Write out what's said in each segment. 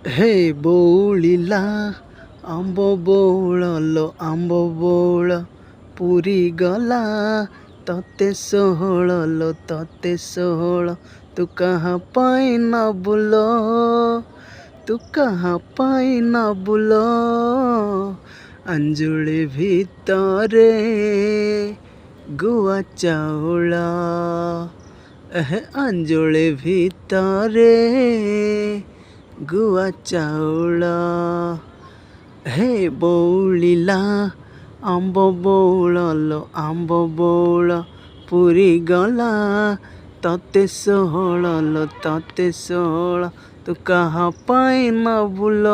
ହେ ବଉଳିଲା ଆମ୍ବ ବଉଳ ଲୋ ଆମ୍ବ ବଉଳ ପୁରୀ ଗଲା ତତେ ଷୋହଳ ଲୋ ତତେ ଷୋହଳ ତୁ କାହା ପାଇଁ ନବୁଲ ତୁ କାହା ପାଇଁ ନବୁଲ ଆଞ୍ଜୁଳି ଭିତରେ ଗୁଆ ଚାଉଳ ଆଞ୍ଜୁଳି ଭିତରେ ଗୁଆ ଚାଉଳ ହେ ବଉଳିଲା ଆମ୍ବ ବଉଳ ଲୋ ଆମ୍ବ ବଉଳ ପୁରୀ ଗଲା ତତେ ଷୋହଳ ଲୋ ତତେ ଷୋହଳ ତୁ କାହା ପାଇଁ ନବୁଲ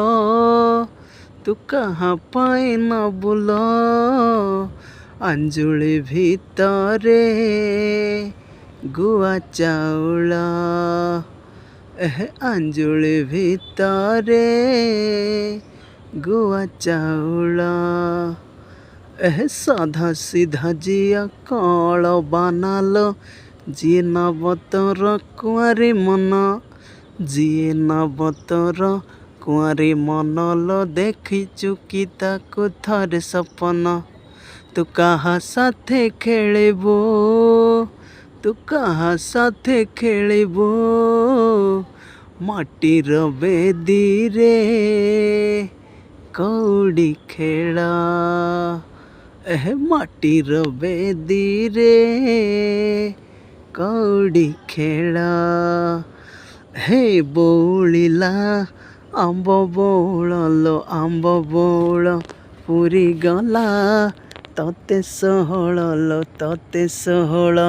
ତୁ କାହା ପାଇଁ ନବୁଲ ଆଞ୍ଜୁଳି ଭିତରେ ଗୁଆ ଚାଉଳ ଆଞ୍ଜୁଳି ଭିତରେ ଗୁଆ ଚାଉଳ ସାଧା ସିଧା ଜିଆ କଳ ବାନାଲ ଯିଏ ନବ ତୋର କୁଆଁରୀ ମନ ଯିଏ ନବ ତୋର କୁଆଁରୀ ମନ ଲୋ ଦେଖିଛୁ କି ତାକୁ ଥରେ ସପନ ତୁ କାହା ସାଥେ ଖେଳିବୁ ତୁ କାହା ସାଥେ ଖେଳିବୁ ମାଟିର ବେଦୀରେ କଉଡ଼ି ଖେଳ ମାଟିର ବେଦୀରେ କଉଡ଼ି ଖେଳ ହେ ବଉଳିଲା ଆମ୍ବ ବଉଳ ଲୋ ଆମ୍ବ ବଉଳ ପୁରୀ ଗଲା ତତେ ଷୋହଳ ଲୋ ତତେ ଷୋହଳ।